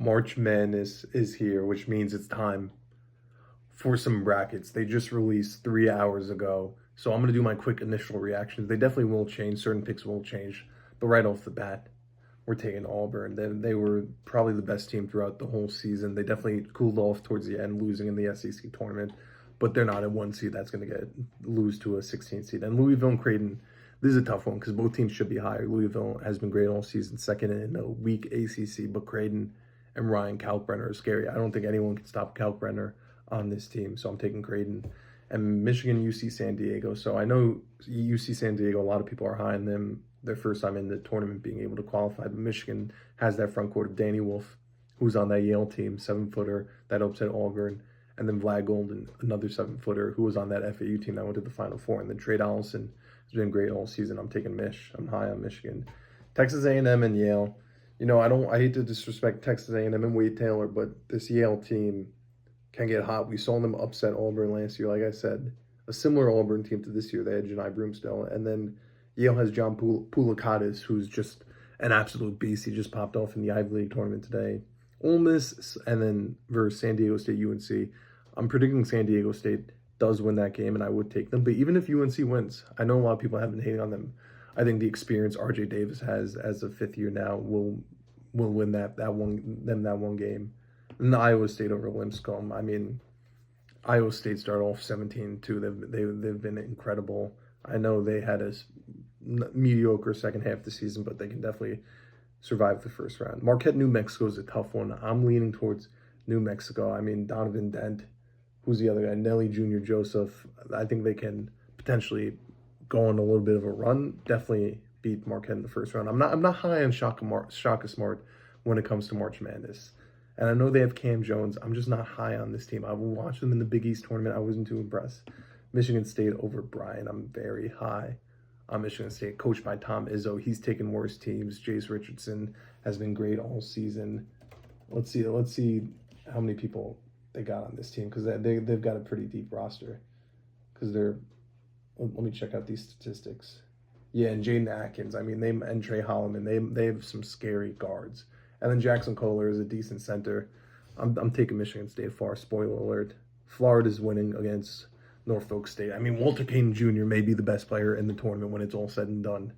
March Madness is here, which means it's time for some brackets. They just released 3 hours ago. So I'm going to do my quick initial reactions. They definitely will change. Certain picks will change. But right off the bat, we're taking Auburn. They were probably the best team throughout the whole season. They definitely cooled off towards the end, losing in the SEC tournament. But they're not a 1 seed that's going to lose to a 16 seed. And Louisville and Creighton, this is a tough one because both teams should be higher. Louisville has been great all season, second in a weak ACC, but Creighton and Ryan Kalkbrenner are scary. I don't think anyone can stop Kalkbrenner on this team, so I'm taking Creighton. And Michigan, UC San Diego. So I know UC San Diego, a lot of people are high on them their first time in the tournament being able to qualify. But Michigan has that front court of Danny Wolf, who's on that Yale team, 7-footer, that upset Auburn. And then Vlad Golden, another 7-footer, who was on that FAU team that went to the Final Four. And then Trey Allison has been great all season. I'm taking Mich. I'm high on Michigan. Texas A&M and Yale. I hate to disrespect Texas A&M and Wade Taylor, but this Yale team can get hot. We saw them upset Auburn last year. Like I said, a similar Auburn team to this year. They had Janai Broomstill. And then Yale has John Poulakatis, who's just an absolute beast. He just popped off in the Ivy League tournament today. Ole Miss, and then versus San Diego State, UNC. I'm predicting San Diego State does win that game, and I would take them. But even if UNC wins, I know a lot of people have been hating on them. I think the experience RJ Davis has as a fifth year now will win that one game. And the Iowa State over Lipscomb. I mean, Iowa State started off 17-2. They've been incredible. I know they had a mediocre second half of the season, but they can definitely survive the first round. Marquette, New Mexico is a tough one. I'm leaning towards New Mexico. I mean, Donovan Dent, who's the other guy? Nelly Jr. Joseph. I think they can potentially go on a little bit of a run. Definitely beat Marquette in the first round. I'm not high on Shaka Smart when it comes to March Madness. And I know they have Cam Jones. I'm just not high on this team. I watched them in the Big East tournament. I wasn't too impressed. Michigan State over Bryant. I'm very high on Michigan State, coached by Tom Izzo. He's taken worse teams. Jace Richardson has been great all season. Let's see how many people they got on this team, because they've got a pretty deep roster. Because let me check out these statistics. Yeah, and Jaden Atkins. I mean, and Trey Holloman. They have some scary guards. And then Jackson Kohler is a decent center. I'm taking Michigan State far. Spoiler alert. Florida's winning against Norfolk State. I mean, Walter Payton Jr. may be the best player in the tournament when it's all said and done.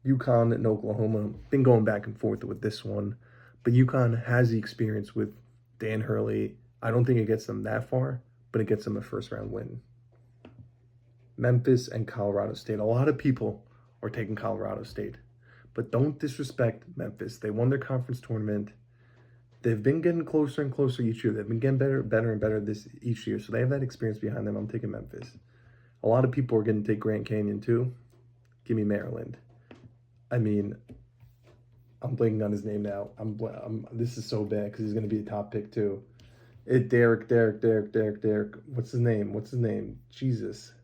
UConn and Oklahoma, been going back and forth with this one. But UConn has the experience with Dan Hurley. I don't think it gets them that far, but it gets them a first-round win. Memphis and Colorado State. A lot of people are taking Colorado State. But don't disrespect Memphis. They won their conference tournament. They've been getting closer and closer each year. They've been getting better and better each year. So they have that experience behind them. I'm taking Memphis. A lot of people are going to take Grand Canyon too. Give me Maryland. I mean, I'm blanking on his name now. This is so bad because he's going to be a top pick too. Derek. What's his name? Jesus.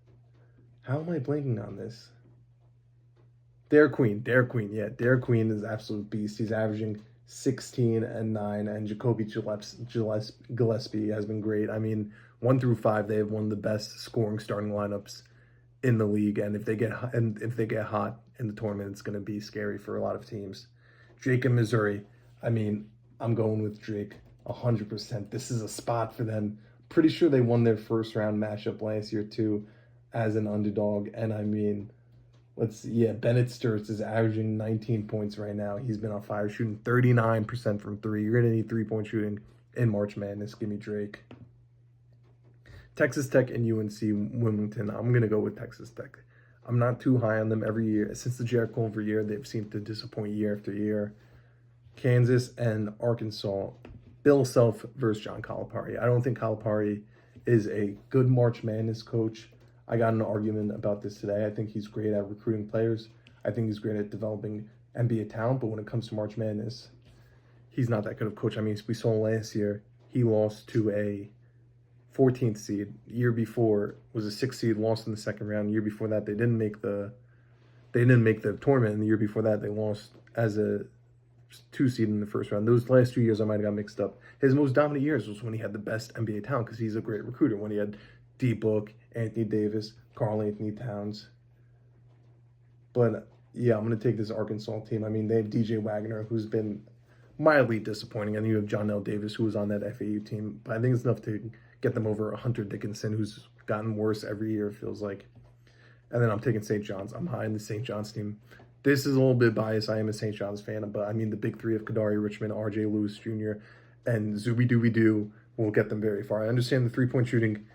How am I blanking on this? Derek Queen. Yeah, Derek Queen is an absolute beast. He's averaging 16 and 9, and Jacoby Gillespie has been great. I mean, 1 through 5, they have one of the best scoring starting lineups in the league, and if they get hot in the tournament, it's going to be scary for a lot of teams. Drake and Missouri. I mean, I'm going with Drake 100%. This is a spot for them. Pretty sure they won their first round matchup last year too, as an underdog, and I mean, Bennett Sturts is averaging 19 points right now. He's been on fire, shooting 39% from 3. You're going to need 3-point shooting in March Madness. Give me Drake. Texas Tech and UNC Wilmington. I'm going to go with Texas Tech. I'm not too high on them every year. Since the Jarrett Culver year, they've seemed to disappoint year after year. Kansas and Arkansas. Bill Self versus John Calipari. I don't think Calipari is a good March Madness coach. I got in an argument about this today. I think he's great at recruiting players. I think he's great at developing NBA talent, but when it comes to March Madness, he's not that good of a coach. I mean, we saw last year, he lost to a 14th seed. Year before was a 6th seed, lost in the second round. Year before that, they didn't make the tournament, and the year before that, they lost as a 2 seed in the first round. Those last 2 years, I might have got mixed up. His most dominant years was when he had the best NBA talent, because he's a great recruiter. When he had D-Book, Anthony Davis, Karl Anthony Towns. But yeah, I'm going to take this Arkansas team. I mean, they have DJ Wagner, who's been mildly disappointing. And you have John L. Davis, who was on that FAU team, but I think it's enough to get them over Hunter Dickinson, who's gotten worse every year, it feels like. And then I'm taking St. John's. I'm high in the St. John's team. This is a little bit biased. I am a St. John's fan, but I mean the big three of Kadari Richmond, R.J. Lewis Jr., and Zuby Dooby Doo will get them very far. I understand the three-point shooting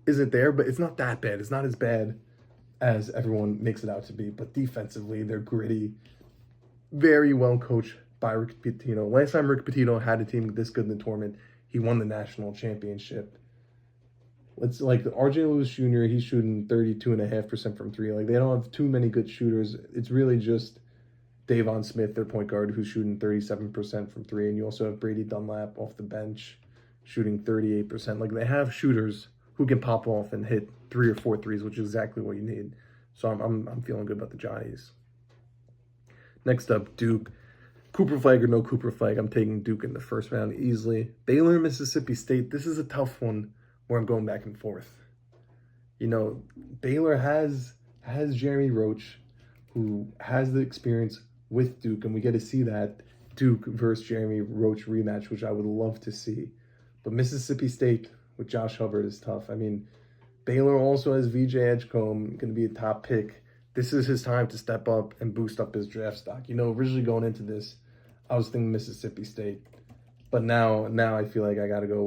isn't there, but it's not that bad. It's not as bad as everyone makes it out to be. But defensively, they're gritty, very well coached by Rick Pitino. Last time Rick Pitino had a team this good in the tournament, he won the national championship. It's like RJ Lewis Jr., he's shooting 32.5% from three. Like, they don't have too many good shooters. It's really just Davon Smith, their point guard, who's shooting 37% from three. And you also have Brady Dunlap off the bench shooting 38%. Like, they have shooters who can pop off and hit 3 or 4 threes, which is exactly what you need. So I'm feeling good about the Johnnies. Next up, Duke. Cooper Flag or no Cooper Flag, I'm taking Duke in the first round easily. Baylor, Mississippi State, this is a tough one where I'm going back and forth. You know, Baylor has Jeremy Roach, who has the experience with Duke, and we get to see that Duke versus Jeremy Roach rematch, which I would love to see. But Mississippi State with Josh Hubbard is tough. I mean, Baylor also has VJ Edgecombe, going to be a top pick. This is his time to step up and boost up his draft stock. You know, originally going into this, I was thinking Mississippi State, but now I feel like I got to go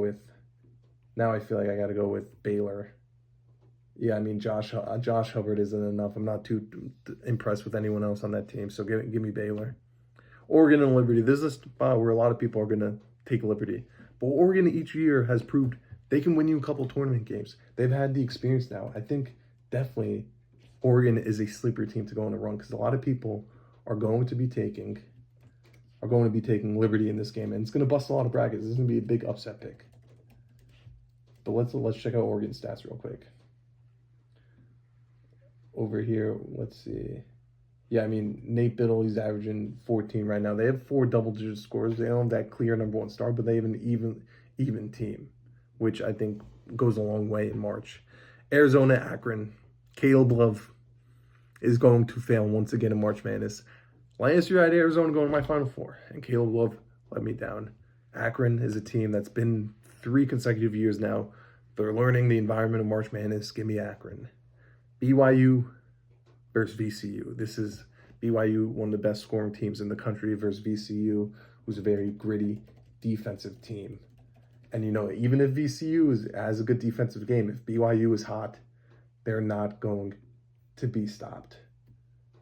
with Baylor. Yeah, I mean Josh Hubbard isn't enough. I'm not too impressed with anyone else on that team, so give me Baylor. Oregon and Liberty. This is a spot where a lot of people are gonna take Liberty, but Oregon each year has proved they can win you a couple tournament games. They've had the experience now. I think definitely Oregon is a sleeper team to go on a run because a lot of people are going to be taking Liberty in this game, and it's going to bust a lot of brackets. This is going to be a big upset pick. But let's check out Oregon stats real quick. Over here, let's see. Yeah, I mean, Nate Biddle, he's averaging 14 right now. They have 4 double-digit scores. They don't have that clear number one star, but they have an even team, which I think goes a long way in March. Arizona, Akron. Caleb Love is going to fail once again in March Madness. Last year I had Arizona going to my Final Four, and Caleb Love let me down. Akron is a team that's been 3 consecutive years now. They're learning the environment of March Madness. Give me Akron. BYU versus VCU. This is BYU, one of the best scoring teams in the country, versus VCU, who's a very gritty defensive team. And, you know, even if VCU has a good defensive game, if BYU is hot, they're not going to be stopped.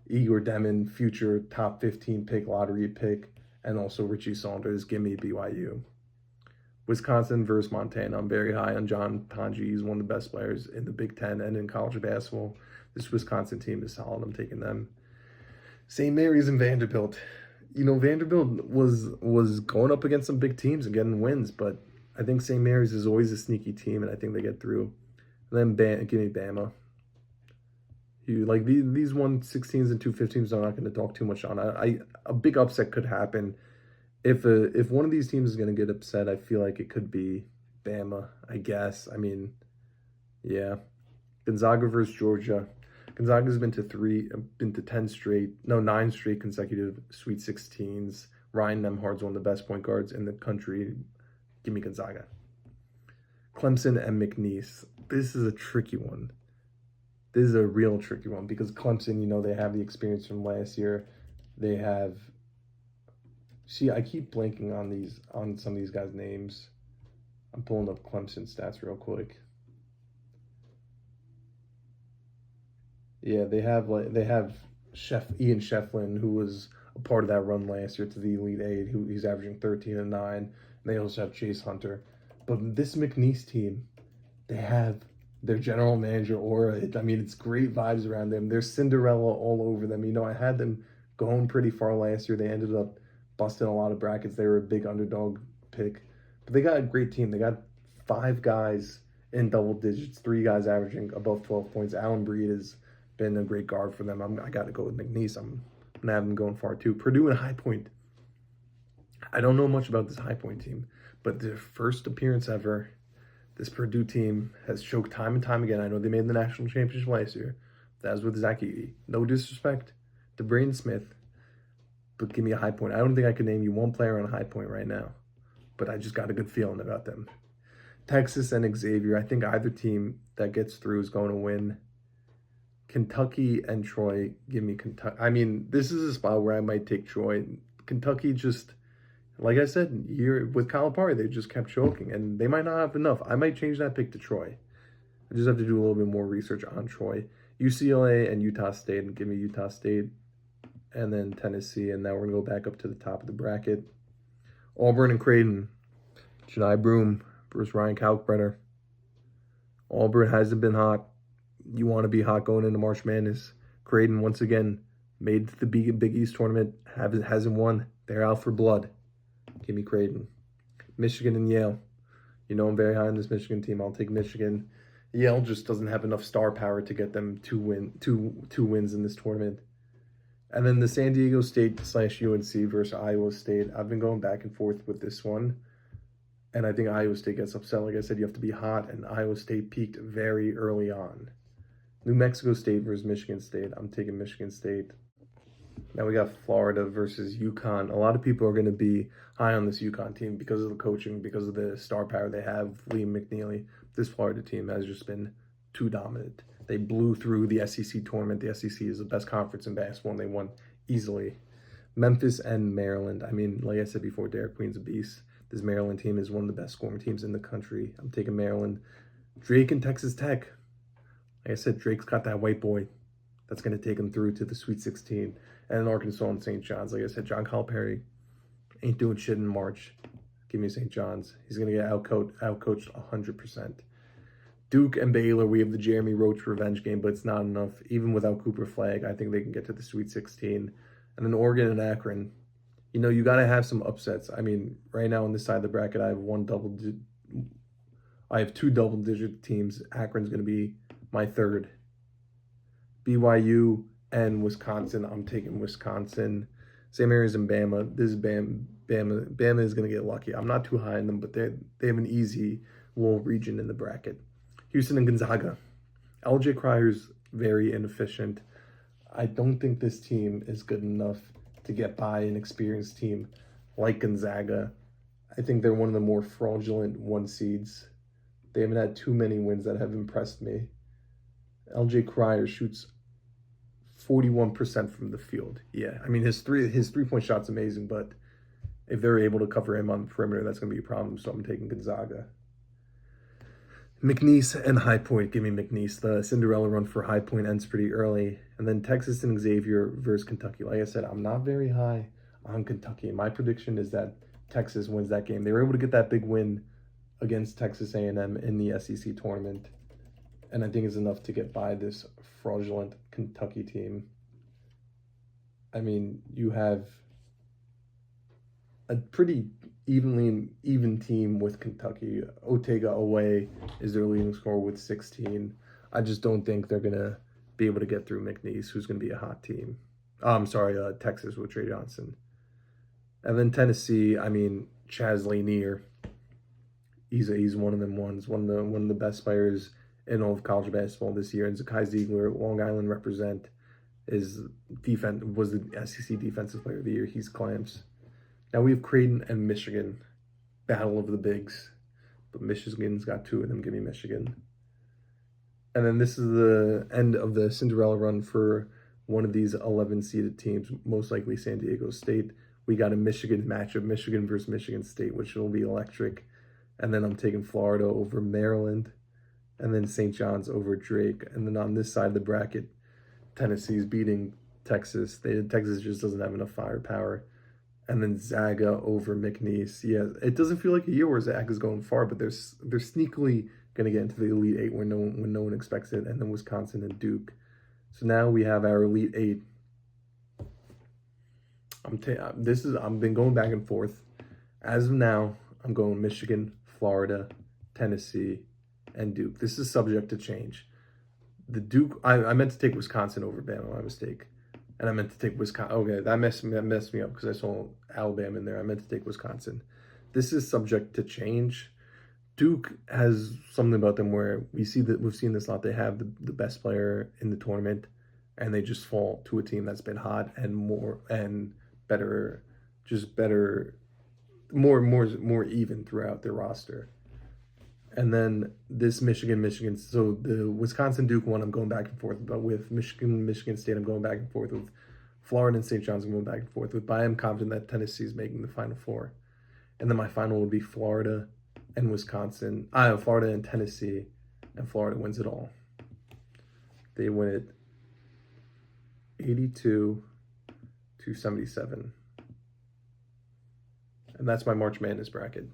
Igor Demon, future top 15 pick, lottery pick, and also Richie Saunders. Give me BYU. Wisconsin versus Montana. I'm very high on John Tonji. He's one of the best players in the Big Ten and in college basketball. This Wisconsin team is solid. I'm taking them. St. Mary's and Vanderbilt. You know, Vanderbilt was going up against some big teams and getting wins, but I think St. Mary's is always a sneaky team, and I think they get through. And then give me Bama. Like these 116s and 215s, I'm not going to talk too much on. A big upset could happen. If one of these teams is going to get upset, I feel like it could be Bama, I guess. I mean, yeah. Gonzaga versus Georgia. Gonzaga's been to 9 straight consecutive Sweet 16s. Ryan Nembhard's one of the best point guards in the country. Give me Gonzaga. Clemson and McNeese. This is a tricky one. This is a real tricky one because Clemson, you know, they have the experience from last year. They have... See, I keep blanking on some of these guys' names. I'm pulling up Clemson stats real quick. Yeah, they have Ian Shefflin, who was a part of that run last year to the Elite Eight, who he's averaging 13 and 9. And they also have Chase Hunter. But this McNeese team, they have their general manager aura. I mean, it's great vibes around them. There's Cinderella all over them. You know, I had them going pretty far last year. They ended up busting a lot of brackets. They were a big underdog pick. But they got a great team. They got 5 guys in double digits, 3 guys averaging above 12 points. Alan Breed has been a great guard for them. I got to go with McNeese. I'm going to have them going far too. Purdue and High Point. I don't know much about this High Point team, but their first appearance ever, this Purdue team has choked time and time again. I know they made the national championship last year. That was with Zach Edey. No disrespect to Braden Smith, but give me a High Point. I don't think I can name you one player on a High Point right now, but I just got a good feeling about them. Texas and Xavier, I think either team that gets through is going to win. Kentucky and Troy, give me Kentucky. I mean, this is a spot where I might take Troy. Kentucky just, like I said, with Calipari, they just kept choking, and they might not have enough. I might change that pick to Troy. I just have to do a little bit more research on Troy. UCLA and Utah State, and give me Utah State, and then Tennessee, and now we're going to go back up to the top of the bracket. Auburn and Creighton, Johni Broome versus Ryan Kalkbrenner. Auburn hasn't been hot. You want to be hot going into March Madness. Creighton, once again, made the Big East tournament, hasn't won. They're out for blood. Give me Creighton. Michigan and Yale. You know I'm very high on this Michigan team. I'll take Michigan. Yale just doesn't have enough star power to get them two wins in this tournament. And then the San Diego State / UNC versus Iowa State. I've been going back and forth with this one. And I think Iowa State gets upset. Like I said, you have to be hot, and Iowa State peaked very early on. New Mexico State versus Michigan State. I'm taking Michigan State. Now we got Florida versus UConn. A lot of people are going to be high on this UConn team because of the coaching, because of the star power they have, Liam McNeely. This Florida team has just been too dominant. They blew through the SEC tournament. The SEC is the best conference in basketball, and they won easily. Memphis and Maryland. I mean, like I said before, Derek Queen's a beast. This Maryland team is one of the best scoring teams in the country. I'm taking Maryland. Drake and Texas Tech. Like I said, Drake's got that white boy that's going to take him through to the Sweet 16. And Arkansas and St. John's. Like I said, John Calipari ain't doing shit in March. Give me St. John's. He's going to get outcoached 100%. Duke and Baylor, we have the Jeremy Roach revenge game, but it's not enough. Even without Cooper Flagg, I think they can get to the Sweet 16. And then Oregon and Akron. You know, you got to have some upsets. I mean, right now on this side of the bracket, I have two double-digit teams. Akron's going to be my third. BYU and Wisconsin. I'm taking Wisconsin. St. Mary's and Bama. This is Bama is going to get lucky. I'm not too high on them, but they have an easy little region in the bracket. Houston and Gonzaga. LJ Cryer's very inefficient. I don't think this team is good enough to get by an experienced team like Gonzaga. I think they're one of the more fraudulent one seeds. They haven't had too many wins that have impressed me. LJ Cryer shoots 41% from the field. Yeah, I mean his three-point shot's amazing, but if they're able to cover him on the perimeter, that's going to be a problem. So I'm taking Gonzaga. McNeese and High Point. Give me McNeese. The Cinderella run for High Point ends pretty early. And then Texas and Xavier versus Kentucky. Like I said, I'm not very high on Kentucky. My prediction is that Texas wins that game. They were able to get that big win against Texas A&M in the SEC tournament. And I think it's enough to get by this fraudulent Kentucky team. I mean, you have a pretty even team with Kentucky. Otega Away is their leading scorer with 16. I just don't think they're going to be able to get through McNeese, who's going to be a hot team. Texas with Trey Johnson. And then Tennessee, I mean, Chaz Lanier. He's one of them ones, one of the best players in all of college basketball this year. And Zakai Ziegler, Long Island represent, was the SEC Defensive Player of the Year. He's clamps. Now we have Creighton and Michigan, battle of the bigs, but Michigan's got two of them. Give me Michigan. And then this is the end of the Cinderella run for one of these 11-seeded teams, most likely San Diego State. We got a Michigan matchup, Michigan versus Michigan State, which will be electric. And then I'm taking Florida over Maryland, and then St. John's over Drake. And then on this side of the bracket, Tennessee's beating Texas. Texas just doesn't have enough firepower. And then Zaga over McNeese. Yeah, it doesn't feel like a year where Zaga's going far, but they're sneakily going to get into the Elite Eight when no one expects it. And then Wisconsin and Duke. So now we have our Elite Eight. I've been going back and forth. As of now, I'm going Michigan, Florida, Tennessee, and Duke. This is subject to change. The Duke, I meant to take Wisconsin over Bama, my mistake. And I meant to take Wisconsin. Okay, that messed me up because I saw Alabama in there. I meant to take Wisconsin. This is subject to change. Duke has something about them where we've seen this a lot. They have the best player in the tournament, and they just fall to a team that's been hot and better, just better, more even throughout their roster. And then this Michigan. So the Wisconsin Duke one, I'm going back and forth. But with Michigan State, I'm going back and forth. With Florida and St. John's, I'm going back and forth with. But I am confident that Tennessee is making the Final Four. And then my final would be Florida and Wisconsin. Florida and Tennessee, and Florida wins it all. They win it 82-77. And that's my March Madness bracket.